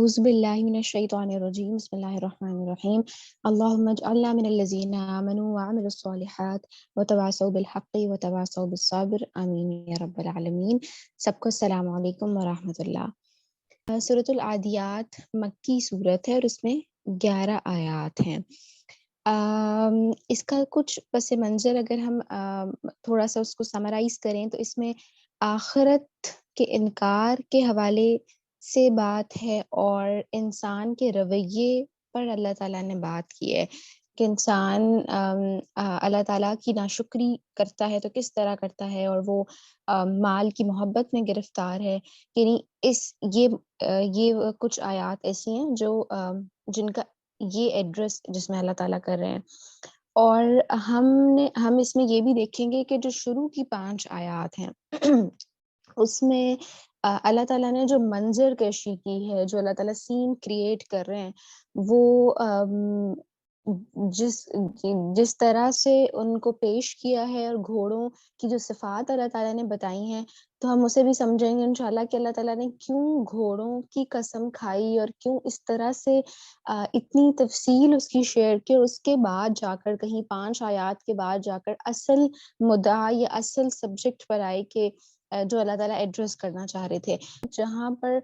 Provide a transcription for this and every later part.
أعوذ بالله من الشيطان الرجيم بسم الله الرحمن الرحيم اللهم اجعلنا من الذين آمنوا وعملوا الصالحات وتواصوا بالحق وتواصوا بالصبر آمین یا رب العالمین۔ سب کو السلام علیکم ورحمۃ اللہ۔ سورۃ العادیات مکی صورت ہے اور اس میں 11 آیات ہیں۔ اس کا کچھ پس منظر اگر ہم تھوڑا سا اس کو سمرائز کریں تو اس میں آخرت کے انکار کے حوالے سے بات ہے اور انسان کے رویے پر اللہ تعالیٰ نے بات کی ہے کہ انسان اللہ تعالیٰ کی ناشکری کرتا ہے تو کس طرح کرتا ہے، اور وہ مال کی محبت میں گرفتار ہے۔ یعنی یہ کچھ آیات ایسی ہیں جو جن کا یہ ایڈریس جس میں اللہ تعالیٰ کر رہے ہیں، اور ہم اس میں یہ بھی دیکھیں گے کہ جو شروع کی 5 آیات ہیں اس میں اللہ تعالیٰ نے جو منظر کشی کی ہے، جو اللہ تعالیٰ سین کریٹ کر رہے ہیں، وہ جس طرح سے ان کو پیش کیا ہے اور گھوڑوں کی جو صفات اللہ تعالیٰ نے بتائی ہیں، تو ہم اسے بھی سمجھیں گے انشاءاللہ کہ اللہ تعالیٰ نے کیوں گھوڑوں کی قسم کھائی اور کیوں اس طرح سے اتنی تفصیل اس کی شیئر کی، اور اس کے بعد جا کر کہیں 5 آیات کے بعد جا کر اصل مدعا یا اصل سبجیکٹ پر آئے کہ جو اللہ تعالیٰ ایڈریس کرنا چاہ رہے تھے۔ جہاں پر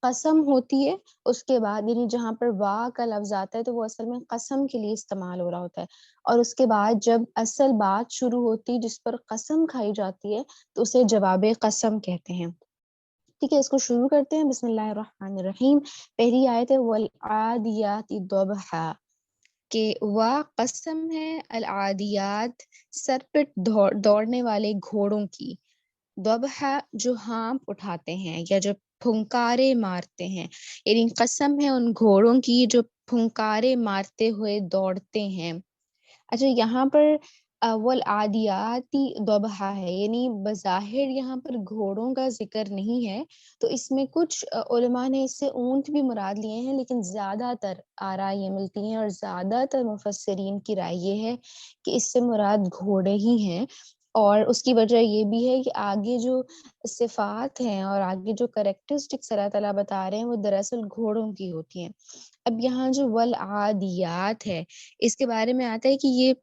قسم ہوتی ہے اس کے بعد، یعنی جہاں پر وا کا لفظ آتا ہے تو وہ اصل میں قسم کے لیے استعمال ہو رہا ہوتا ہے، اور اس کے بعد جب اصل بات شروع ہوتی جس پر قسم کھائی جاتی ہے تو اسے جواب قسم کہتے ہیں۔ ٹھیک ہے، اس کو شروع کرتے ہیں۔ بسم اللہ الرحمن الرحیم۔ پہلی آیت ہے والعادیات ضبحا، کہ وا قسم ہے العادیات سر پہ دوڑنے والے گھوڑوں کی، ضبحا جو ہانپ اٹھاتے ہیں یا جو پھنکارے مارتے ہیں، یعنی قسم ہے ان گھوڑوں کی جو پھنکارے مارتے ہوئے دوڑتے ہیں۔ اچھا، یہاں پر والعادیاتی ضبحا ہے، یعنی بظاہر یہاں پر گھوڑوں کا ذکر نہیں ہے، تو اس میں کچھ علماء نے اس سے اونٹ بھی مراد لیے ہیں، لیکن زیادہ تر آراء یہ ملتی ہیں اور زیادہ تر مفسرین کی رائے یہ ہے کہ اس سے مراد گھوڑے ہی ہیں، اور اس کی وجہ یہ بھی ہے کہ آگے جو صفات ہیں اور آگے جو کریکٹرسٹکس اللہ تعالیٰ بتا رہے ہیں وہ دراصل گھوڑوں کی ہوتی ہیں۔ اب یہاں جو والعادیات ہے اس کے بارے میں آتا ہے کہ یہ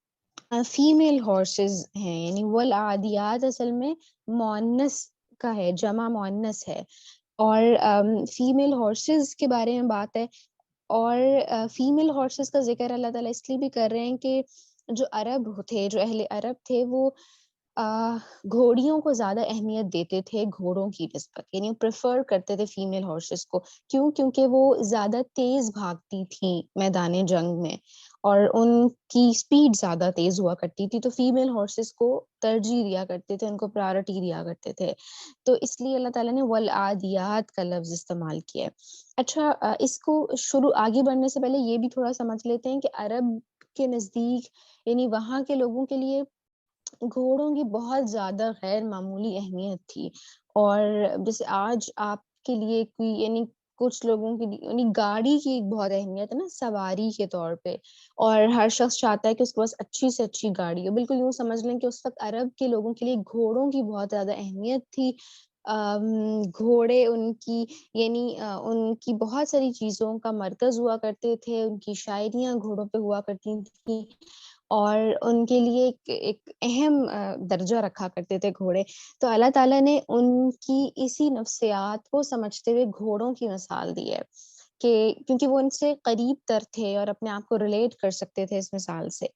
فیمیل ہارسز ہیں، یعنی والعادیات اصل میں مؤنث کا ہے، جمع مؤنث ہے، اور فیمیل ہارسز کے بارے میں بات ہے، اور فیمیل ہارسز کا ذکر اللہ تعالیٰ اس لیے بھی کر رہے ہیں کہ جو عرب تھے، جو اہل عرب تھے، وہ گھوڑیوں کو زیادہ اہمیت دیتے تھے گھوڑوں کی نسبت، یعنی پریفر کرتے تھے فیمیل ہارسز کو۔ کیونکہ وہ زیادہ تیز بھاگتی تھیں میدان جنگ میں، اور ان کی سپیڈ زیادہ تیز ہوا کرتی تھی، تو فیمیل ہارسز کو ترجیح دیا کرتے تھے، ان کو پرائورٹی دیا کرتے تھے، تو اس لیے اللہ تعالیٰ نے والعادیات کا لفظ استعمال کیا ہے۔ اچھا، اس کو آگے بڑھنے سے پہلے یہ بھی تھوڑا سمجھ لیتے ہیں کہ عرب کے نزدیک، یعنی وہاں کے لوگوں کے لیے گھوڑوں کی بہت زیادہ غیر معمولی اہمیت تھی، اور جیسے آج آپ کے لیے کوئی، یعنی کچھ لوگوں کی یعنی گاڑی کی ایک بہت اہمیت ہے نا سواری کے طور پہ، اور ہر شخص چاہتا ہے کہ اس کے پاس اچھی سے اچھی گاڑی ہو۔ بالکل یوں سمجھ لیں کہ اس وقت عرب کے لوگوں کے لیے گھوڑوں کی بہت زیادہ اہمیت تھی۔ گھوڑے ان کی، یعنی ان کی بہت ساری چیزوں کا مرکز ہوا کرتے تھے، ان کی شاعریاں گھوڑوں پہ ہوا کرتی تھیں، اور ان کے لیے ایک اہم درجہ رکھا کرتے تھے گھوڑے۔ تو اللہ تعالیٰ نے ان کی اسی نفسیات کو سمجھتے ہوئے گھوڑوں کی مثال دی ہے، کہ کیونکہ وہ ان سے قریب تر تھے اور اپنے آپ کو ریلیٹ کر سکتے تھے اس مثال سے۔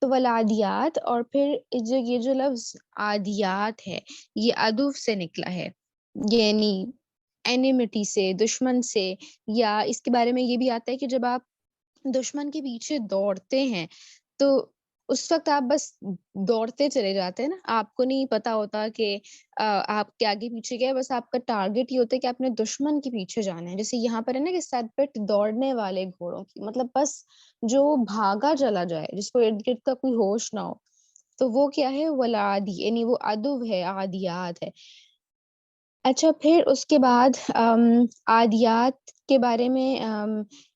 تو والعادیات، اور پھر یہ جو لفظ عادیات ہے یہ عدو سے نکلا ہے، یعنی اینیمٹی سے، دشمن سے، یا اس کے بارے میں یہ بھی آتا ہے کہ جب آپ دشمن کے پیچھے دوڑتے ہیں تو اس وقت آپ بس دوڑتے چلے جاتے ہیں نا، آپ کو نہیں پتا ہوتا کہ آپ کے آگے پیچھے کیا ہے، بس آپ کا ٹارگٹ یہ ہوتا ہے کہ آپ نے دشمن کے پیچھے جانا ہے۔ جیسے یہاں پر ہے نا کہ سر پہ دوڑنے والے گھوڑوں کی مطلب بس جو بھاگا چلا جائے، جس کو ارد گرد کا کوئی ہوش نہ ہو، تو وہ کیا ہے، ولادی، یعنی وہ عدو ہے، عادیات ہے۔ اچھا، پھر اس کے بعد عادیات کے بارے میں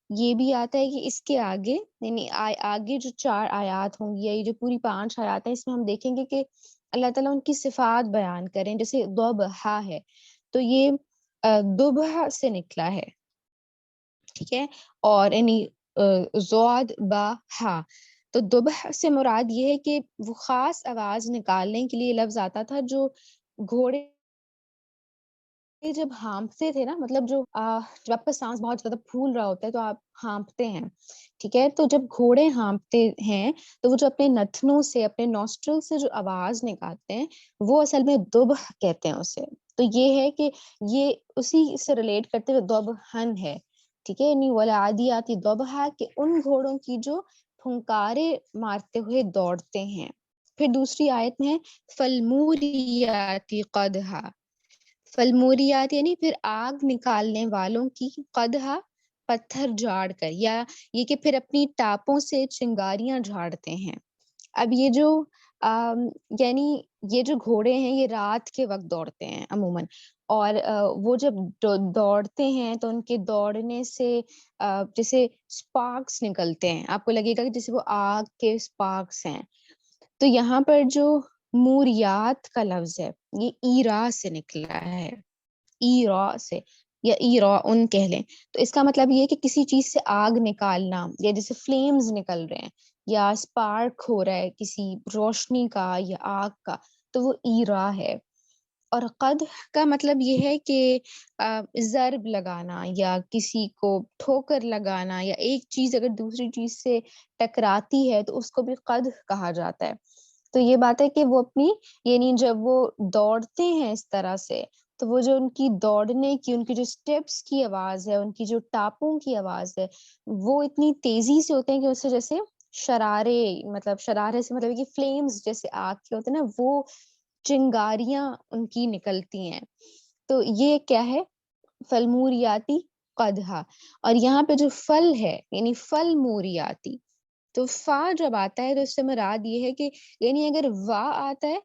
یہ بھی آتا ہے کہ اس کے آگے، یعنی آگے جو 4 آیات ہوں گی یا یہ جو پوری 5 آیات ہیں، اس میں ہم دیکھیں گے کہ اللہ تعالیٰ ان کی صفات بیان کریں۔ جیسے ضبحا ہے تو یہ ضبح سے نکلا ہے، ٹھیک ہے، اور یعنی ضاد با ہا، تو دبح سے مراد یہ ہے کہ وہ خاص آواز نکالنے کے لیے لفظ آتا تھا جو گھوڑے جب ہانپتے تھے نا، مطلب جب آپ کا سانس بہت زیادہ پھول رہا ہوتا ہے تو آپ ہانپتے ہیں، ٹھیک ہے، تو جب گھوڑے ہانپتے ہیں تو وہ جو اپنے نتنوں سے، اپنے نوسٹرل سے جو آواز نکالتے ہیں وہ اصل میں دبح کہتے ہیں اسے. تو یہ ہے کہ یہ اسی سے ریلیٹ کرتے ہوئے دبحن ہے، ٹھیک ہے، یعنی والعادیاتی ضبحا، کہ ان گھوڑوں کی جو پھنکارے مارتے ہوئے دوڑتے ہیں. پھر دوسری آیت میں ہے فالموریاتی قدحا، فالموریات یعنی پھر آگ نکالنے والوں کی، قدحا پتھر جھاڑ کر، یا یہ کہ پھر اپنی ٹاپوں سے چنگاریاں جھاڑتے ہیں. اب یہ جو یعنی یہ جو گھوڑے ہیں یہ رات کے وقت دوڑتے ہیں عموماً، اور وہ جب دوڑتے ہیں تو ان کے دوڑنے سے جیسے اسپارکس نکلتے ہیں، آپ کو لگے گا کہ جیسے وہ آگ کے اسپارکس ہیں. تو یہاں پر جو موریات کا لفظ ہے یہ ایرا سے نکلا ہے، ایرا سے، یا ایرا ان کہہ لیں. تو اس کا مطلب یہ ہے کہ کسی چیز سے آگ نکالنا، یا جیسے فلیمز نکل رہے ہیں یا اسپارک ہو رہا ہے کسی روشنی کا یا آگ کا، تو وہ ایرا ہے. اور قدح کا مطلب یہ ہے کہ ضرب لگانا یا کسی کو ٹھوکر لگانا، یا ایک چیز اگر دوسری چیز سے ٹکراتی ہے تو اس کو بھی قدح کہا جاتا ہے. تو یہ بات ہے کہ وہ اپنی، یعنی جب وہ دوڑتے ہیں اس طرح سے تو وہ جو ان کی دوڑنے کی، ان کی جو اسٹیپس کی آواز ہے، ان کی جو ٹاپوں کی آواز ہے، وہ اتنی تیزی سے ہوتے ہیں کہ اس سے جیسے شرارے، مطلب شرارے سے مطلب کہ فلیمز جیسے آگ کے ہوتے ہیں نا، وہ چنگاریاں ان کی نکلتی ہیں. تو یہ کیا ہے؟ فالموریاتی قدحا. اور یہاں پہ جو فل ہے یعنی فل موریاتی، تو فا جب آتا ہے تو اس سے مراد یہ ہے کہ یعنی اگر وا آتا ہے،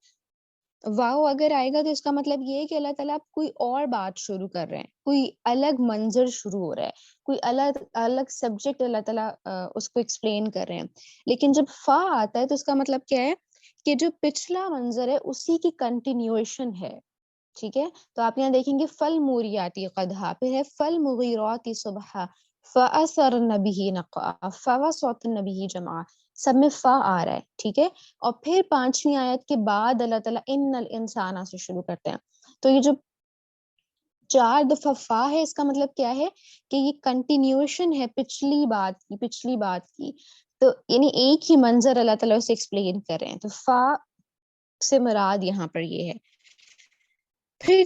واؤ اگر آئے گا تو اس کا مطلب یہ ہے کہ اللہ تعالیٰ کوئی اور بات شروع کر رہے ہیں، کوئی الگ منظر شروع ہو رہا ہے، کوئی الگ الگ سبجیکٹ اللہ تعالیٰ اس کو ایکسپلین کر رہے ہیں. لیکن جب فا آتا ہے تو اس کا مطلب کیا ہے کہ جو پچھلا منظر ہے اسی کی کنٹینیویشن ہے، ٹھیک ہے. تو آپ یہاں دیکھیں گے فل موریاتی قدحا، پھر ہے فل مغیراتی صبحا، فاثرن به نقعا، فوسطن به جمعا، سب میں فا آ رہا ہے، ٹھیک ہے. اور پھر پانچویں آیت کے بعد اللہ تعالیٰ ان الانسان سے شروع کرتے ہیں. تو یہ جو 4 دفعہ فا ہے اس کا مطلب کیا ہے کہ یہ کنٹینیوشن ہے پچھلی بات کی. تو یعنی ایک ہی منظر اللہ تعالیٰ اسے ایکسپلین کر رہے ہیں. تو فا سے مراد یہاں پر یہ ہے. پھر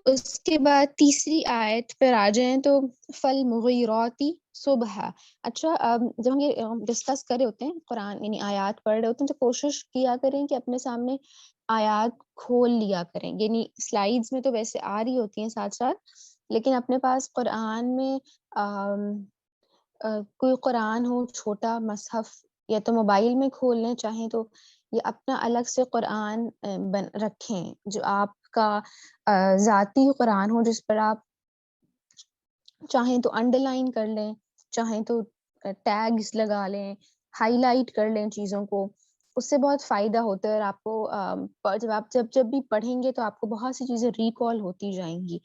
اس کے بعد تیسری آیت پر آ جائیں تو فالمغیراتی صبحا. اچھا، جب ہم یہ ڈسکس کر رہے ہوتے ہیں قرآن، یعنی آیات پڑھ رہے ہوتے ہیں، تو کوشش کیا کریں کہ اپنے سامنے آیات کھول لیا کریں. یعنی سلائیڈز میں تو ویسے آ رہی ہوتی ہیں ساتھ ساتھ، لیکن اپنے پاس قرآن میں کوئی قرآن ہو چھوٹا مصحف، یا تو موبائل میں کھول لیں چاہیں تو، یا اپنا الگ سے قرآن رکھیں جو آپ کا ذاتی قرآن ہو، جس پر آپ چاہیں تو انڈر لائن کر لیں، چاہیں تو ٹیگز لگا لیں، ہائی لائٹ کر لیں چیزوں کو. اس سے بہت فائدہ ہوتا ہے، اور آپ کو جب آپ جب بھی پڑھیں گے تو آپ کو بہت سی چیزیں ریکال ہوتی جائیں گی.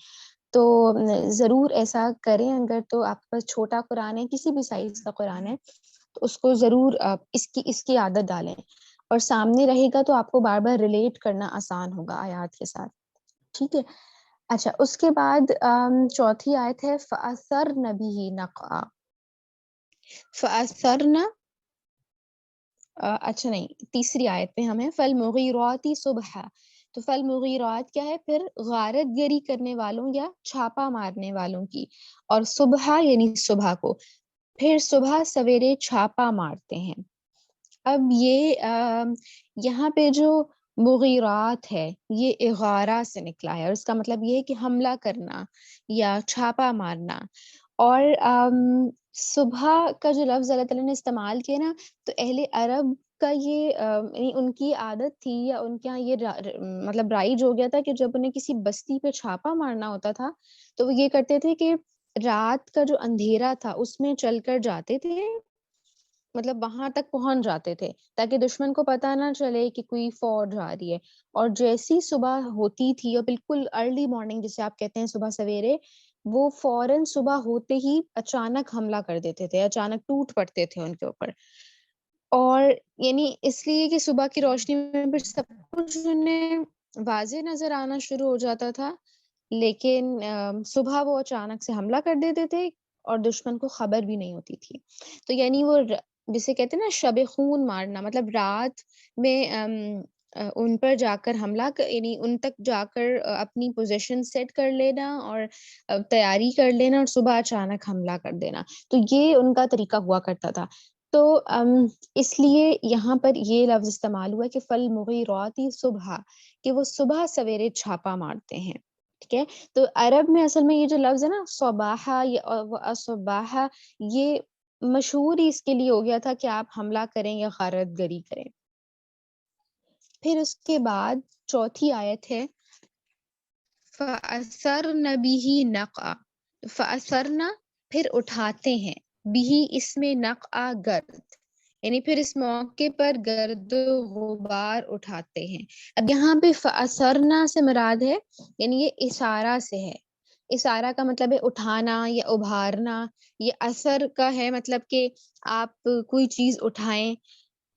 تو ضرور ایسا کریں. اگر تو آپ کے پاس چھوٹا قرآن ہے، کسی بھی سائز کا قرآن ہے، تو اس کو ضرور اس کی عادت ڈالیں، اور سامنے رہے گا تو آپ کو بار بار ریلیٹ کرنا آسان ہوگا آیات کے ساتھ، ٹھیک ہے. اچھا، اس کے بعد چوتھی آیت ہے فَأَثَرْنَ بِهِ نَقْعًا. فَأَثَرْنَ اچھا نہیں، تیسری آیت پہ ہم ہیں فَالْمُغِيرَاتِ صُبْحًا. تو فَالْمُغِيرَات کیا ہے؟ پھر غارت گری کرنے والوں یا چھاپا مارنے والوں کی، اور صبح یعنی صبح کو، پھر صبح سویرے چھاپا مارتے ہیں. اب یہ یہاں پہ جو مغیرات ہے یہ اغارہ سے نکلا ہے، اور اس کا مطلب یہ ہے کہ حملہ کرنا یا چھاپا مارنا. اور صبح کا جو لفظ اللہ تعالیٰ نے استعمال کیا نا، تو اہل عرب کا یہ یعنی ان کی عادت تھی، یا ان کے یہاں یہ مطلب رائج ہو گیا تھا کہ جب انہیں کسی بستی پہ چھاپا مارنا ہوتا تھا تو وہ یہ کرتے تھے کہ رات کا جو اندھیرا تھا اس میں چل کر جاتے تھے، مطلب وہاں تک پہنچ جاتے تھے تاکہ دشمن کو پتہ نہ چلے کہ کوئی فوج آ رہی ہے. اور جیسی صبح ہوتی تھی، اور بالکل ارلی مارننگ جسے آپ کہتے ہیں صبح سویرے، وہ فوراً صبح ہوتے ہی اچانک حملہ کر دیتے تھے، اچانک ٹوٹ پڑتے تھے ان کے اوپر. اور یعنی اس لیے کہ صبح کی روشنی میں پھر سب کچھ انہیں واضح نظر آنا شروع ہو جاتا تھا، لیکن صبح وہ اچانک سے حملہ کر دیتے تھے اور دشمن کو خبر بھی نہیں ہوتی تھی. تو یعنی وہ جسے کہتے ہیں نا شب خون مارنا، مطلب رات میں ان پر جا کر حملہ یعنی ان تک جا کر اپنی پوزیشن سیٹ کر لینا اور تیاری کر لینا اور صبح اچانک حملہ کر دینا. تو یہ ان کا طریقہ ہوا کرتا تھا. تو اس لیے یہاں پر یہ لفظ استعمال ہوا کہ فالمغیرات صبح، کہ وہ صبح سویرے چھاپا مارتے ہیں. ٹھیک ہے. تو عرب میں اصل میں یہ جو لفظ ہے نا صباحہ یا صباحہ، یہ مشہور ہی اس کے لیے ہو گیا تھا کہ آپ حملہ کریں یا غارت گری کریں. پھر اس کے بعد چوتھی آیت ہے فَأَثَرْنَ بِهِ نَقْعًا. فَأَثَرْنَ پھر اٹھاتے ہیں، بِهِ اس میں نقع گرد، یعنی پھر اس موقع پر گرد و غبار اٹھاتے ہیں. اب یہاں پہ فَأَثَرْنَ سے مراد ہے یعنی یہ اشارہ سے ہے. اشارہ کا مطلب ہے اٹھانا یا ابھارنا. یہ اثر کا ہے مطلب کہ آپ کوئی چیز اٹھائیں.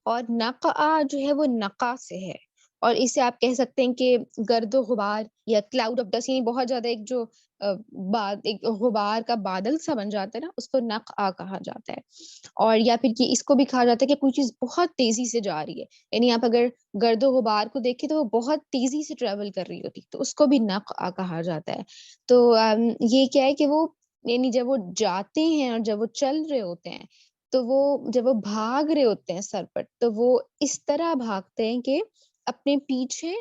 اور نقع جو ہے وہ نقع سے ہے، اور اسے آپ کہہ سکتے ہیں کہ گرد و غبار یا کلاؤڈ آف ڈسٹ، یعنی بہت زیادہ ایک جو ایک غبار کا بادل سا بن جاتا ہے نا، اس کو نقع کہا جاتا ہے. اور یا پھر کہ اس کو بھی کہا جاتا ہے کہ کوئی چیز بہت تیزی سے جا رہی ہے، یعنی آپ اگر گرد و غبار کو دیکھیں تو وہ بہت تیزی سے ٹریول کر رہی ہوتی، تو اس کو بھی نقع کہا جاتا ہے. تو یہ کیا ہے کہ وہ یعنی جب وہ جاتے ہیں اور جب وہ چل رہے ہوتے ہیں، تو وہ جب وہ بھاگ رہے ہوتے ہیں سر پر، تو وہ اس طرح بھاگتے ہیں کہ اپنے پیچھے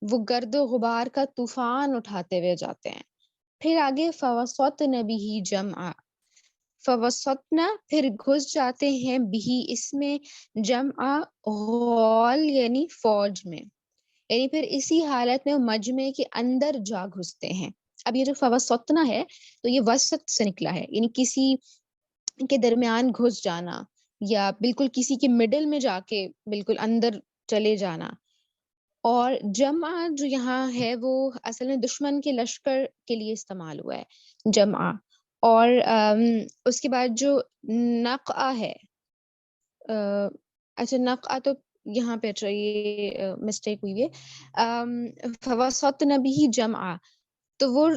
وہ گرد و غبار کا طوفان اٹھاتے ہوئے جاتے ہیں. پھر آگے فوسطن بہ جمعا، فوسطنا پھر گھس جاتے ہیں بھی اس میں جمعا غول یعنی فوج میں، یعنی پھر اسی حالت میں وہ مجمع کے اندر جا گھستے ہیں. اب یہ جو فوسطنا ہے تو یہ وسط سے نکلا ہے، یعنی کسی کے درمیان گھس جانا یا بالکل کسی کے مڈل میں جا کے بالکل اندر چلے جانا. اور جمع جو یہاں ہے وہ اصل میں دشمن کے لشکر کے لیے استعمال ہوا ہے جمع. اور اس کے بعد جو نقع ہے، اچھا نقع تو یہاں پہ اچھا یہ مسٹیک ہوئی ہے، فوسطن بھی جمع، تو وہ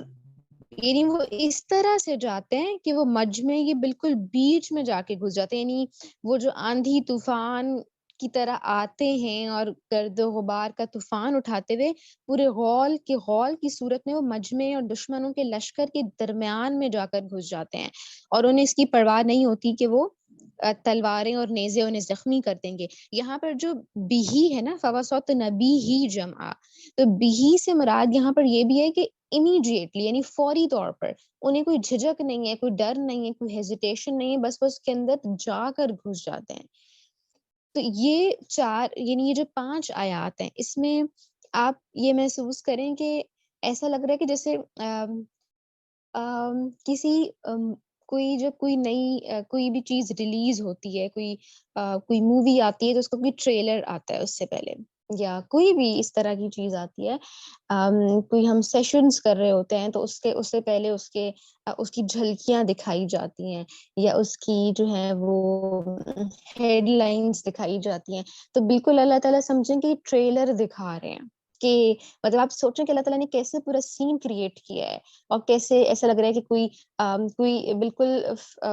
یعنی وہ اس طرح سے جاتے ہیں کہ وہ مجمع یہ بالکل بیچ میں جا کے گھس جاتے ہیں، یعنی وہ جو آندھی طوفان کی طرح آتے ہیں اور گرد و غبار کا طوفان اٹھاتے ہوئے پورے غول کی صورت میں وہ مجمع اور دشمنوں کے لشکر کے درمیان میں جا کر گھس جاتے ہیں، اور انہیں اس کی پرواہ نہیں ہوتی کہ وہ تلواریں اور نیزے انہیں زخمی کر دیں گے. یہاں پر جو بیہی ہے نا فوسط نبی ہی جمع، تو بیہی سے مراد یہاں پر یہ بھی ہے کہ امیڈیٹلی یعنی فوری طور پر انہیں کوئی جھجک نہیں ہے، کوئی ڈر نہیں ہے، کوئی ہیزیٹیشن نہیں ہے، بس وہ اس کے اندر جا کر گھس جاتے ہیں. تو یہ چار یعنی یہ جو 5 آیات ہیں، اس میں آپ یہ محسوس کریں کہ ایسا لگ رہا ہے کہ جیسے کسی کوئی جب کوئی نئی کوئی بھی چیز ریلیز ہوتی ہے، کوئی مووی آتی ہے تو اس کو کوئی ٹریلر آتا ہے اس سے پہلے، یا کوئی بھی اس طرح کی چیز آتی ہے، کوئی ہم سیشنز کر رہے ہوتے ہیں تو اس سے پہلے اس کی جھلکیاں دکھائی جاتی ہیں، یا اس کی جو ہے وہ ہیڈ لائنز دکھائی جاتی ہیں. تو بالکل اللہ تعالیٰ سمجھیں کہ ٹریلر دکھا رہے ہیں، کہ مطلب آپ سوچیں کہ اللہ تعالیٰ نے کیسے پورا سین کریٹ کیا ہے، اور کیسے ایسا لگ رہا ہے کہ کوئی بالکل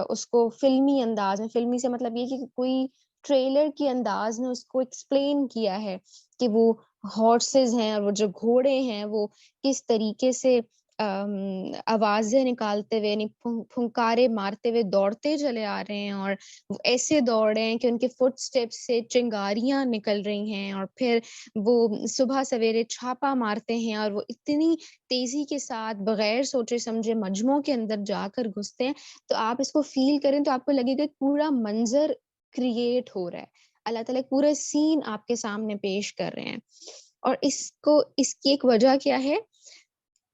اس کو فلمی انداز میں، فلمی سے مطلب یہ کہ کوئی ٹریلر کے انداز میں اس کو ایکسپلین کیا ہے کہ وہ ہارسز ہیں اور وہ جو گھوڑے ہیں وہ کس طریقے سے آوازیں نکالتے ہوئے یعنی پھنکارے مارتے ہوئے دوڑتے چلے آ رہے ہیں، اور وہ ایسے دوڑ رہے ہیں کہ ان کے فٹ سٹیپ سے چنگاریاں نکل رہی ہیں، اور پھر وہ صبح سویرے چھاپا مارتے ہیں اور وہ اتنی تیزی کے ساتھ بغیر سوچے سمجھے مجموعوں کے اندر جا کر گھستے ہیں. تو آپ اس کو فیل کریں تو آپ کو لگے گا پورا منظر کریٹ ہو رہا ہے، اللہ تعالیٰ پورا سین آپ کے سامنے پیش کر رہے ہیں. اور اس کی ایک وجہ کیا ہے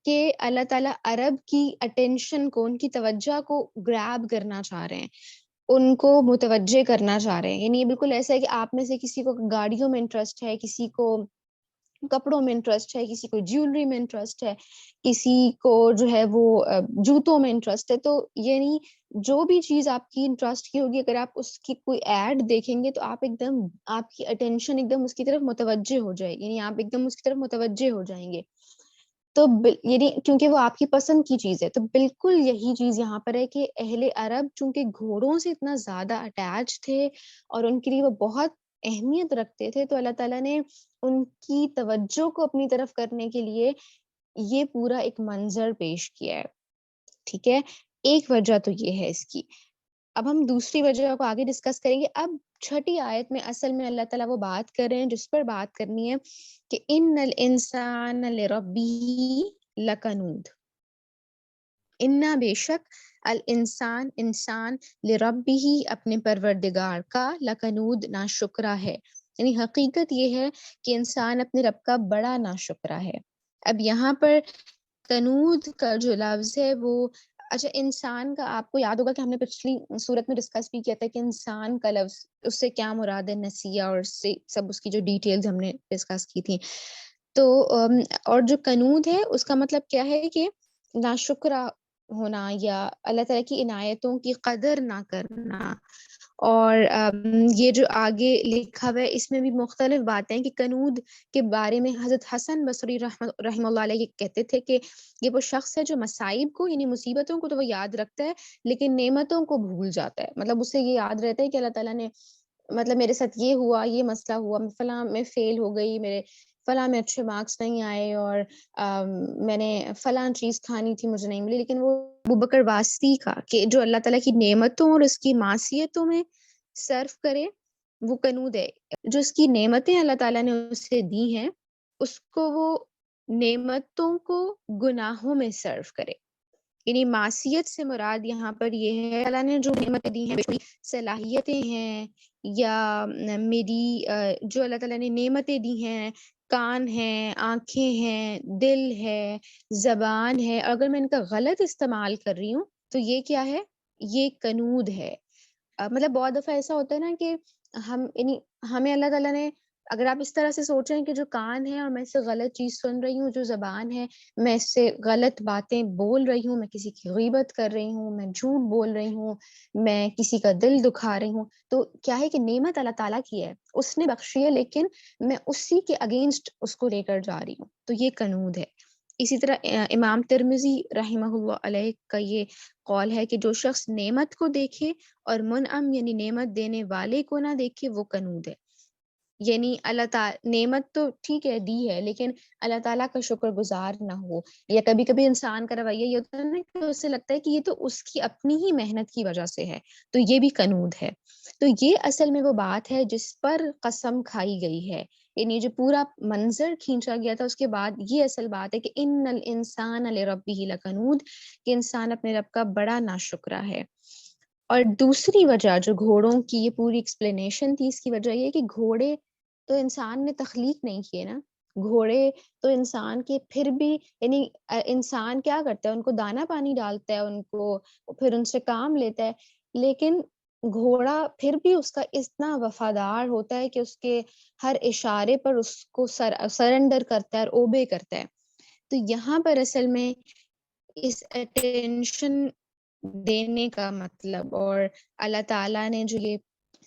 کہ اللہ تعالیٰ عرب کی اٹینشن کو، ان کی توجہ کو گریب کرنا چاہ رہے ہیں، ان کو متوجہ کرنا چاہ رہے ہیں. یعنی یہ بالکل ایسا ہے کہ آپ میں سے کسی کو گاڑیوں میں انٹرسٹ ہے، کسی کو کپڑوں میں انٹرسٹ ہے، کسی کو جیولری میں انٹرسٹ ہے، کسی کو جو ہے وہ جوتوں میں انٹرسٹ ہے. تو یعنی جو بھی چیز آپ کی انٹرسٹ کی ہوگی، اگر آپ اس کی کوئی ایڈ دیکھیں گے تو آپ ایک دم، آپ کی اٹینشن ایک دم اس کی طرف متوجہ ہو جائے، یعنی آپ ایک دم اس کی طرف متوجہ ہو جائیں گے. تو یعنی کیونکہ وہ آپ کی پسند کی چیز ہے. تو بالکل یہی چیز یہاں پر ہے کہ اہل عرب چونکہ گھوڑوں سے اتنا زیادہ اٹیچ تھے اور ان کے لیے وہ بہت اہمیت رکھتے تھے، تو اللہ تعالیٰ نے ان کی توجہ کو اپنی طرف کرنے کے لیے یہ پورا ایک منظر پیش کیا ہے. ٹھیک ہے، ایک وجہ تو یہ ہے اس کی. اب ہم دوسری وجہ کو آگے ڈسکس کریں گے. اب چھٹی آیت میں اصل میں اللہ تعالیٰ وہ بات کر رہے ہیں جس پر بات کرنی ہے کہ ان الانسان لربہ لکنود. انا بے شک الانسان انسان لربہ اپنے پروردگار کا لکنود ناشکرا ہے. یعنی حقیقت یہ ہے کہ انسان اپنے رب کا بڑا ناشکرا ہے. اب یہاں پر کنود کا جو لفظ ہے وہ، اچھا انسان کا آپ کو یاد ہوگا کہ ہم نے پچھلی صورت میں ڈسکس بھی کیا تھا کہ انسان کا لفظ اس سے کیا مراد ہے، نسیہ اور اس سے سب اس کی جو ڈیٹیلز ہم نے ڈسکس کی تھی. تو اور جو کنود ہے اس کا مطلب کیا ہے کہ ناشکرا ہونا یا اللہ تعالیٰ کی عنایتوں کی قدر نہ کرنا. اور یہ جو آگے لکھا ہوا ہے اس میں بھی مختلف باتیں ہیں کہ کنود کے بارے میں حضرت حسن بصری رحمہ اللہ علیہ کہتے تھے کہ یہ وہ شخص ہے جو مصائب کو یعنی مصیبتوں کو تو وہ یاد رکھتا ہے لیکن نعمتوں کو بھول جاتا ہے. مطلب اسے یہ یاد رہتا ہے کہ اللہ تعالیٰ نے مطلب میرے ساتھ یہ ہوا، یہ مسئلہ ہوا، فلاں میں فیل ہو گئی، میرے فلاں میں اچھے مارکس نہیں آئے، اور میں نے فلاں چیز کھانی تھی مجھے نہیں ملی. لیکن وہ ابوبکر واسطی کا کہ جو اللہ تعالیٰ کی نعمتوں اور اس کی معصیتوں میں صرف کرے وہ کنود ہے. جو اس کی نعمتیں اللہ تعالیٰ نے اسے دی ہیں اس کو وہ نعمتوں کو گناہوں میں صرف کرے. یعنی معصیت سے مراد یہاں پر یہ ہے اللہ نے جو نعمتیں دی ہیں، میری صلاحیتیں ہیں یا میری جو اللہ تعالیٰ نے نعمتیں دی ہیں، کان ہیں، آنکھیں ہیں، دل ہے، زبان ہے، اگر میں ان کا غلط استعمال کر رہی ہوں تو یہ کیا ہے؟ یہ کنود ہے. مطلب بہت دفعہ ایسا ہوتا ہے نا کہ ہم یعنی ہمیں اللہ تعالیٰ نے، اگر آپ اس طرح سے سوچیں کہ جو کان ہے اور میں اس سے غلط چیز سن رہی ہوں، جو زبان ہے میں اس سے غلط باتیں بول رہی ہوں، میں کسی کی غیبت کر رہی ہوں، میں جھوٹ بول رہی ہوں، میں کسی کا دل دکھا رہی ہوں، تو کیا ہے کہ نعمت اللہ تعالیٰ کی ہے، اس نے بخشی ہے لیکن میں اسی کے اگینسٹ اس کو لے کر جا رہی ہوں، تو یہ کنود ہے. اسی طرح امام ترمذی رحمہ اللہ علیہ کا یہ قول ہے کہ جو شخص نعمت کو دیکھے اور منعم یعنی نعمت دینے والے کو نہ دیکھے وہ کنود ہے. یعنی اللہ تعالی نعمت تو ٹھیک ہے دی ہے لیکن اللہ تعالیٰ کا شکر گزار نہ ہو، یا کبھی کبھی انسان کا رویہ یہ ہوتا ہے نا کہ اسے لگتا ہے کہ یہ تو اس کی اپنی ہی محنت کی وجہ سے ہے، تو یہ بھی کنود ہے. تو یہ اصل میں وہ بات ہے جس پر قسم کھائی گئی ہے. یعنی جو پورا منظر کھینچا گیا تھا اس کے بعد یہ اصل بات ہے کہ ان الانسان لربہ لکنود، کہ انسان اپنے رب کا بڑا ناشکرا ہے. اور دوسری وجہ جو گھوڑوں کی یہ پوری ایکسپلینیشن تھی، اس کی وجہ یہ کہ گھوڑے تو انسان نے تخلیق نہیں کیے نا، گھوڑے تو انسان کے پھر بھی یعنی انسان کیا کرتا ہے، ان کو دانا پانی ڈالتا ہے، ان کو پھر ان سے کام لیتا ہے، لیکن گھوڑا پھر بھی اس کا اتنا وفادار ہوتا ہے کہ اس کے ہر اشارے پر اس کو سرنڈر کرتا ہے اور اوبے کرتا ہے. تو یہاں پر اصل میں اس اٹینشن دینے کا مطلب اور اللہ تعالیٰ نے جو یہ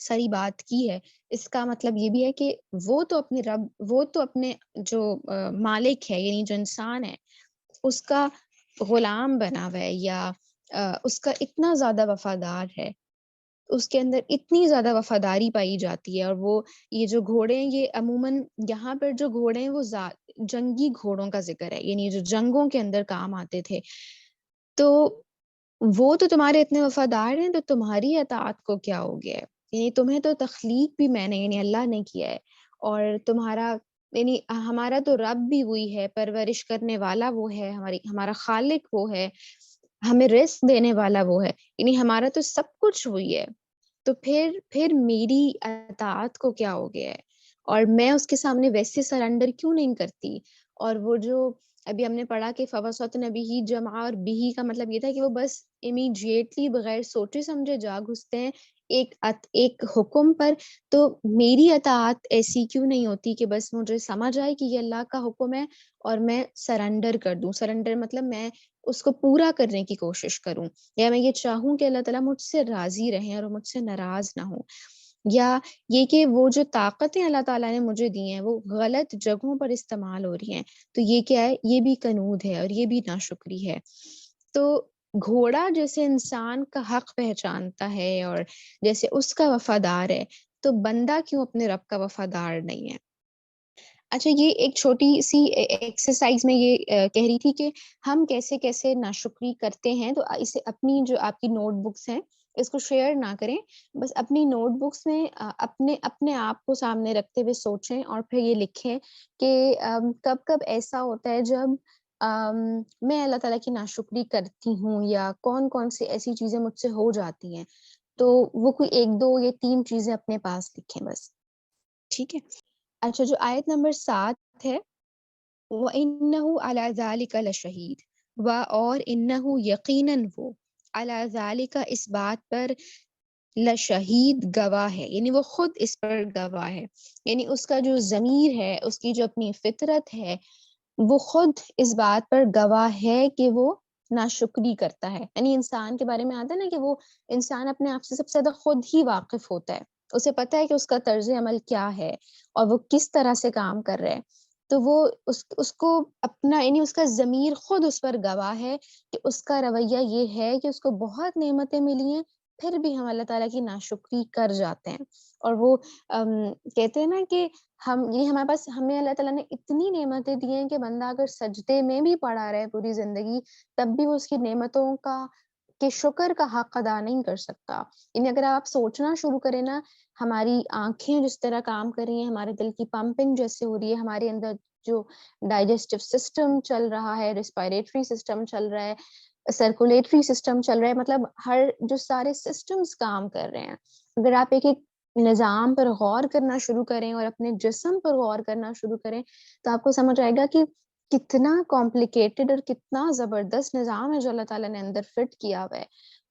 ساری بات کی ہے اس کا مطلب یہ بھی ہے کہ وہ تو اپنے رب، وہ تو اپنے جو مالک ہے یعنی جو انسان ہے اس کا غلام بنا ہوا ہے، یا اس کا اتنا زیادہ وفادار ہے، اس کے اندر اتنی زیادہ وفاداری پائی جاتی ہے. اور وہ یہ جو گھوڑے ہیں یہ عموماً یہاں پر جو گھوڑے ہیں وہ جنگی گھوڑوں کا ذکر ہے، یعنی جو جنگوں کے اندر کام آتے تھے. تو وہ تو تمہارے اتنے وفادار ہیں تو تمہاری اطاعت کو کیا ہو گیا ہے؟ یعنی تمہیں تو تخلیق بھی میں نے یعنی اللہ نے کیا ہے، اور تمہارا یعنی ہمارا تو رب بھی وہی ہے، پرورش کرنے والا وہ ہے، ہمارا خالق وہ ہے، ہمیں رزق دینے والا وہ ہے، یعنی ہمارا تو سب کچھ وہی ہے. تو پھر میری اطاعت کو کیا ہو گیا ہے اور میں اس کے سامنے ویسے سرنڈر کیوں نہیں کرتی. اور وہ جو ابھی ہم نے پڑھا کہ فوسط نبی ہی جمع اور بھی کا مطلب یہ تھا کہ وہ بس امیڈیٹلی بغیر سوچے سمجھے جا گھستے ہیں ایک حکم پر، تو میری اطاعت ایسی کیوں نہیں ہوتی کہ بس مجھے سمجھ آئے کہ یہ اللہ کا حکم ہے اور میں سرنڈر کر دوں. سرنڈر مطلب میں اس کو پورا کرنے کی کوشش کروں، یا میں یہ چاہوں کہ اللہ تعالیٰ مجھ سے راضی رہیں اور مجھ سے ناراض نہ ہوں، یا یہ کہ وہ جو طاقتیں اللہ تعالیٰ نے مجھے دی ہیں وہ غلط جگہوں پر استعمال ہو رہی ہیں، تو یہ کیا ہے؟ یہ بھی کنود ہے اور یہ بھی ناشکری ہے. تو گھوڑا جیسے انسان کا حق پہچانتا ہے اور جیسے اس کا وفادار ہے، تو بندہ کیوں اپنے رب کا وفادار نہیں ہے؟ اچھا، یہ ایک چھوٹی سی ایکسرسائز میں یہ کہہ رہی تھی کہ ہم کیسے کیسے ناشکری کرتے ہیں، تو اسے اپنی جو آپ کی نوٹ بکس ہیں اس کو شیئر نہ کریں، بس اپنی نوٹ بکس میں اپنے اپنے آپ کو سامنے رکھتے ہوئے سوچیں اور پھر یہ لکھیں کہ کب کب ایسا ہوتا ہے جب میں اللہ تعالیٰ کی ناشکری کرتی ہوں، یا کون کون سی ایسی چیزیں مجھ سے ہو جاتی ہیں. تو وہ کوئی 1 2 یا 3 چیزیں اپنے پاس لکھیں بس. ٹھیک ہے. اچھا، جو آیت نمبر 7 ہے، وَإِنَّهُ عَلَى ذَلِكَ لَشَهِيدٌ، اور انہ یقیناً وہ علی ذالک اس بات پر لشہید گواہ ہے، یعنی وہ خود اس پر گواہ ہے، یعنی اس کا جو ضمیر ہے، اس کی جو اپنی فطرت ہے، وہ خود اس بات پر گواہ ہے کہ وہ ناشکری کرتا ہے. یعنی انسان کے بارے میں آتا ہے نا کہ وہ انسان اپنے آپ سے سب سے زیادہ خود ہی واقف ہوتا ہے، اسے پتہ ہے کہ اس کا طرز عمل کیا ہے اور وہ کس طرح سے کام کر رہے ہیں. تو وہ اس کو اپنا، یعنی اس کا ضمیر خود اس پر گواہ ہے کہ اس کا رویہ یہ ہے کہ اس کو بہت نعمتیں ملی ہیں، پھر بھی ہم اللہ تعالیٰ کی ناشکری کر جاتے ہیں. اور وہ کہتے ہیں نا کہ ہمارے پاس، ہمیں اللہ تعالیٰ نے اتنی نعمتیں دی ہیں کہ بندہ اگر سجدے میں بھی پڑا رہے پوری زندگی، تب بھی وہ اس کی نعمتوں کے شکر کا حق ادا نہیں کر سکتا. یعنی اگر آپ سوچنا شروع کریں نا، ہماری آنکھیں جس طرح کام کر رہی ہیں، ہمارے دل کی پمپنگ جیسے ہو رہی ہے، ہمارے اندر جو ڈائجسٹو سسٹم چل رہا ہے، ریسپائریٹری سسٹم چل رہا ہے، سرکولیٹری سسٹم چل رہا ہے، مطلب ہر جو سارے سسٹمز کام کر رہے ہیں، اگر آپ ایک ایک نظام پر غور کرنا شروع کریں اور اپنے جسم پر غور کرنا شروع کریں، تو آپ کو سمجھ آئے گا کہ کتنا کمپلیکیٹڈ اور کتنا زبردست نظام ہے جو اللہ تعالیٰ نے اندر فٹ کیا ہوا ہے.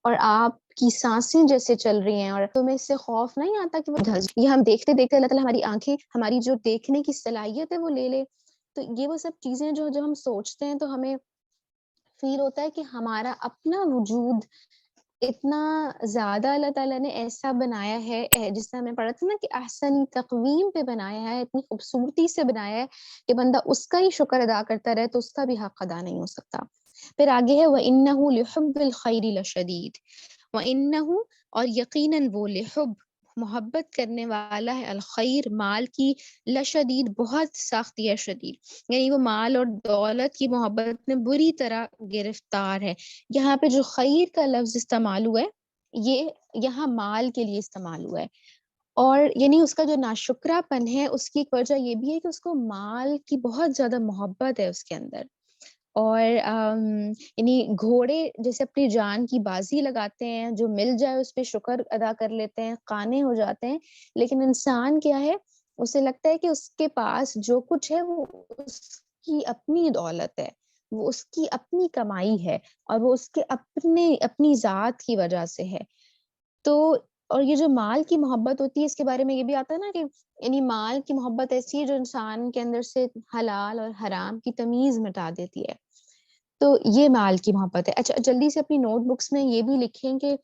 اور آپ کی سانسیں جیسے چل رہی ہیں، اور تمہیں اس سے خوف نہیں آتا کہ وہ یہ ہم دیکھتے دیکھتے اللہ تعالیٰ ہماری آنکھیں، ہماری جو دیکھنے کی صلاحیت ہے وہ لے لے. تو یہ وہ سب چیزیں جو جب ہم سوچتے ہیں تو ہمیں فیل ہوتا ہے کہ ہمارا اپنا وجود اتنا زیادہ اللہ تعالیٰ نے ایسا بنایا ہے، جس سے ہم نے پڑھا تھا نا کہ احسنی تقویم پہ بنایا ہے، اتنی خوبصورتی سے بنایا ہے کہ بندہ اس کا ہی شکر ادا کرتا رہے تو اس کا بھی حق ادا نہیں ہو سکتا. پھر آگے ہے وَإِنَّهُ لِحُبِّ الْخَيْرِ لَشَدِيدٌ، وَإِنَّهُ اور یقیناً وہ لحب محبت کرنے والا ہے، الخیر مال کی، لشدید بہت سخت یا شدید، یعنی وہ مال اور دولت کی محبت میں بری طرح گرفتار ہے. یہاں پہ جو خیر کا لفظ استعمال ہوا ہے، یہ یہاں مال کے لیے استعمال ہوا ہے. اور یعنی اس کا جو ناشکرا پن ہے، اس کی ایک وجہ یہ بھی ہے کہ اس کو مال کی بہت زیادہ محبت ہے اس کے اندر. اور یعنی گھوڑے جیسے اپنی جان کی بازی لگاتے ہیں، جو مل جائے اس پہ شکر ادا کر لیتے ہیں، قانے ہو جاتے ہیں. لیکن انسان کیا ہے، اسے لگتا ہے کہ اس کے پاس جو کچھ ہے وہ اس کی اپنی دولت ہے، وہ اس کی اپنی کمائی ہے، اور وہ اس کے اپنی ذات کی وجہ سے ہے. تو اور یہ جو مال کی محبت ہوتی ہے، اس کے بارے میں یہ بھی آتا ہے نا کہ یعنی مال کی محبت ایسی ہے جو انسان کے اندر سے حلال اور حرام کی تمیز مٹا دیتی ہے. تو یہ مال کی محبت ہے. اچھا، جلدی سے اپنی نوٹ بکس میں یہ بھی لکھیں کہ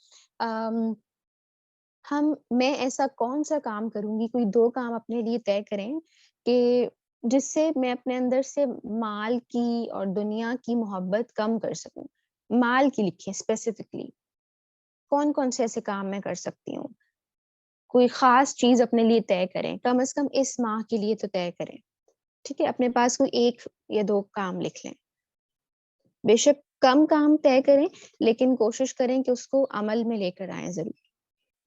میں ایسا کون سا کام کروں گی، کوئی 2 کام اپنے لیے طے کریں کہ جس سے میں اپنے اندر سے مال کی اور دنیا کی محبت کم کر سکوں. مال کی لکھیں اسپیسیفکلی، کون کون سے ایسے کام میں کر سکتی ہوں. کوئی خاص چیز اپنے لیے طے کریں، کم از کم اس ماہ کے لیے تو طے کریں. ٹھیک ہے، اپنے پاس کوئی 1 یا 2 کام لکھ لیں. بے شک کم کام طے کریں، لیکن کوشش کریں کہ اس کو عمل میں لے کر آئیں ضرور.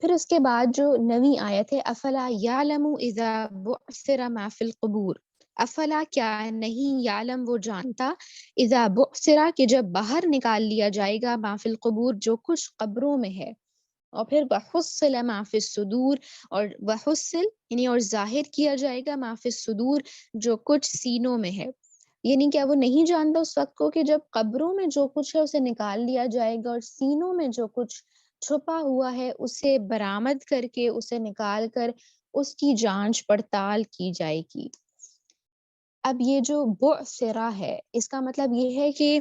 پھر اس کے بعد جو نویں آیت ہے، افلا یعلم اذا بعثر ما فی القبور، افلا کیا نہیں، یعلم وہ جانتا، اذا بعثر کہ جب باہر نکال لیا جائے گا، ما فی القبور جو کچھ قبروں میں ہے. اور پھر وحصل ما فی الصدور، اور وحصل یعنی اور ظاہر کیا جائے گا، ما فی الصدور جو کچھ سینوں میں ہے. یعنی کیا وہ نہیں جانتا اس وقت کو کہ جب قبروں میں جو کچھ ہے اسے نکال لیا جائے گا، اور سینوں میں جو کچھ چھپا ہوا ہے اسے برآمد کر کے، اسے نکال کر اس کی جانچ پڑتال کی جائے گی۔ اب یہ جو بعثرہ ہے، اس کا مطلب یہ ہے کہ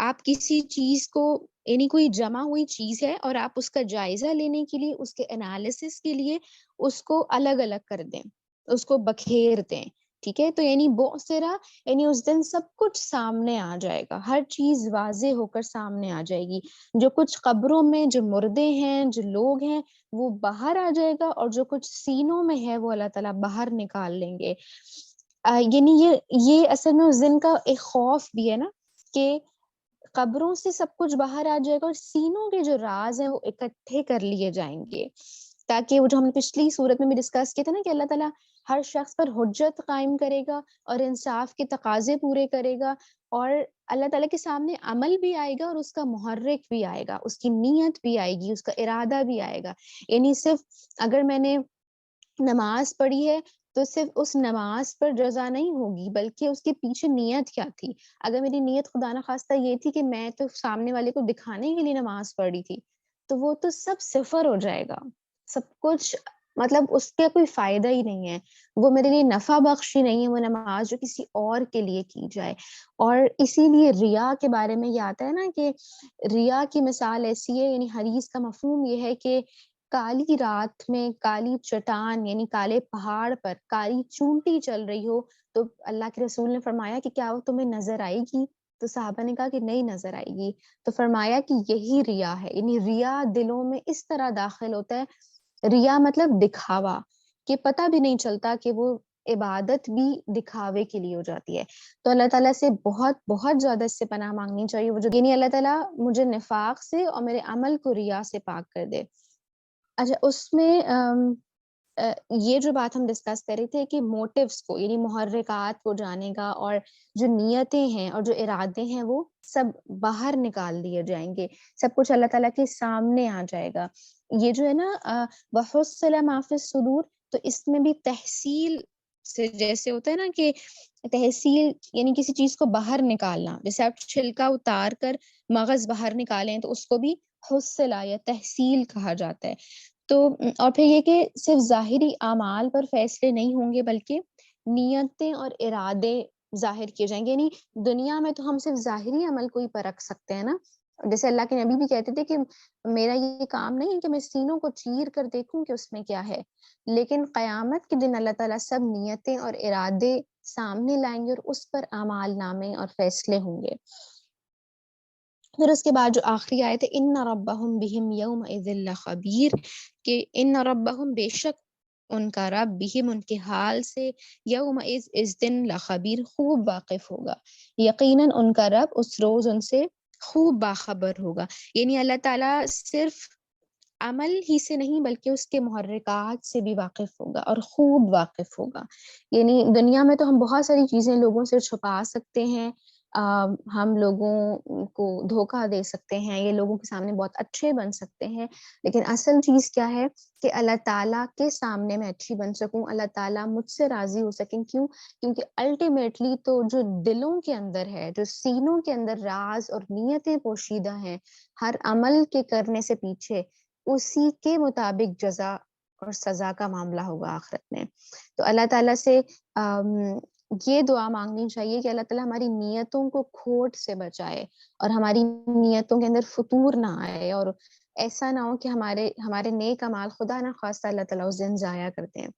آپ کسی چیز کو، یعنی کوئی جمع ہوئی چیز ہے اور آپ اس کا جائزہ لینے کے لیے، اس کے انالیسس کے لیے اس کو الگ الگ کر دیں، اس کو بکھیر دیں، ٹھیک ہے؟ تو یعنی بعثرہ، یعنی اس دن سب کچھ سامنے آ جائے گا، ہر چیز واضح ہو کر سامنے آ جائے گی۔ جو کچھ قبروں میں جو مردے ہیں، جو لوگ ہیں، وہ باہر آ جائے گا، اور جو کچھ سینوں میں ہے وہ اللہ تعالیٰ باہر نکال لیں گے۔ یعنی یہ اصل میں اس دن کا ایک خوف بھی ہے نا، کہ قبروں سے سب کچھ باہر آ جائے گا اور سینوں کے جو راز ہیں وہ اکٹھے کر لیے جائیں گے، تاکہ وہ جو ہم نے پچھلی صورت میں بھی ڈسکس کیا تھا نا، کہ اللہ تعالیٰ ہر شخص پر حجت قائم کرے گا اور انصاف کے تقاضے پورے کرے گا، اور اللہ تعالیٰ کے سامنے عمل بھی آئے گا اور اس کا محرک بھی آئے گا، اس کی نیت بھی آئے گی، اس کا ارادہ بھی آئے گا۔ یعنی صرف اگر میں نے نماز پڑھی ہے تو صرف اس نماز پر جزا نہیں ہوگی، بلکہ اس کے پیچھے نیت کیا تھی۔ اگر میری نیت خدا نخواستہ یہ تھی کہ میں تو سامنے والے کو دکھانے کے لیے نماز پڑھی تھی، تو وہ تو سب صفر ہو جائے گا، سب کچھ، مطلب اس کا کوئی فائدہ ہی نہیں ہے، وہ میرے لیے نفع بخش ہی نہیں ہے وہ نماز جو کسی اور کے لیے کی جائے۔ اور اسی لیے ریا کے بارے میں یہ آتا ہے نا، کہ ریا کی مثال ایسی ہے، یعنی حدیث کا مفہوم یہ ہے کہ کالی رات میں کالی چٹان، یعنی کالے پہاڑ پر کالی چونٹی چل رہی ہو، تو اللہ کے رسول نے فرمایا کہ کیا وہ تمہیں نظر آئے گی؟ تو صحابہ نے کہا کہ نہیں نظر آئے گی۔ تو فرمایا کہ یہی ریا ہے، یعنی ریا دلوں میں اس طرح داخل ہوتا ہے، ریا مطلب دکھاوا، کہ پتہ بھی نہیں چلتا کہ وہ عبادت بھی دکھاوے کے لیے ہو جاتی ہے۔ تو اللہ تعالیٰ سے بہت بہت زیادہ اس سے پناہ مانگنی چاہیے، وہ جو، یعنی اللہ تعالیٰ مجھے نفاق سے اور میرے عمل کو ریا سے پاک کر دے۔ اچھا، اس میں یہ جو بات ہم ڈسکس کر رہے تھے کہ موٹیوز کو، یعنی محرکات کو جانے گا، اور جو نیتیں ہیں اور جو ارادے ہیں وہ سب باہر نکال دیے جائیں گے، سب کچھ اللہ تعالیٰ کے سامنے آ جائے گا۔ یہ جو ہے نا وَحُصِّلَ مَا فِي الصُّدُورِ، تو اس میں بھی تحصیل سے، جیسے ہوتا ہے نا کہ تحصیل یعنی کسی چیز کو باہر نکالنا، جیسے آپ چھلکا اتار کر مغز باہر نکالیں تو اس کو بھی حصلہ یا تحصیل کہا جاتا ہے۔ تو اور پھر یہ کہ صرف ظاہری اعمال پر فیصلے نہیں ہوں گے، بلکہ نیتیں اور ارادے ظاہر کیے جائیں گے۔ یعنی دنیا میں تو ہم صرف ظاہری عمل کو ہی پرکھ سکتے ہیں نا، جیسے اللہ کے نبی بھی کہتے تھے کہ میرا یہ کام نہیں ہے کہ میں سینوں کو چیر کر دیکھوں کہ اس میں کیا ہے، لیکن قیامت کے دن اللہ تعالیٰ سب نیتیں اور ارادے سامنے لائیں گے اور اس پر اعمال نامے اور فیصلے ہوں گے۔ پھر اس کے بعد جو آخری آیت ہے، ان ربہم بہم یومئذ لخبیر، کہ ان ربہم، بے شک ان کا رب، بہم ان کے حال سے، یومئذ اس دن، لخبیر خوب واقف ہوگا، یقیناً ان کا رب اس روز ان سے خوب باخبر ہوگا۔ یعنی اللہ تعالیٰ صرف عمل ہی سے نہیں بلکہ اس کے محرکات سے بھی واقف ہوگا اور خوب واقف ہوگا۔ یعنی دنیا میں تو ہم بہت ساری چیزیں لوگوں سے چھپا سکتے ہیں، ہم لوگوں کو دھوکہ دے سکتے ہیں، یہ لوگوں کے سامنے بہت اچھے بن سکتے ہیں، لیکن اصل چیز کیا ہے کہ اللہ تعالیٰ کے سامنے میں اچھی بن سکوں، اللہ تعالیٰ مجھ سے راضی ہو سکیں۔ کیوں؟ کیونکہ الٹیمیٹلی تو جو دلوں کے اندر ہے، جو سینوں کے اندر راز اور نیتیں پوشیدہ ہیں، ہر عمل کے کرنے سے پیچھے اسی کے مطابق جزا اور سزا کا معاملہ ہوگا آخرت میں۔ تو اللہ تعالیٰ سے یہ دعا مانگنی چاہیے کہ اللہ تعالیٰ ہماری نیتوں کو کھوٹ سے بچائے، اور ہماری نیتوں کے اندر فتور نہ آئے، اور ایسا نہ ہو کہ ہمارے نیک اعمال خدا نہ خواستہ اللہ تعالیٰ اس دن ضائع کرتے ہیں۔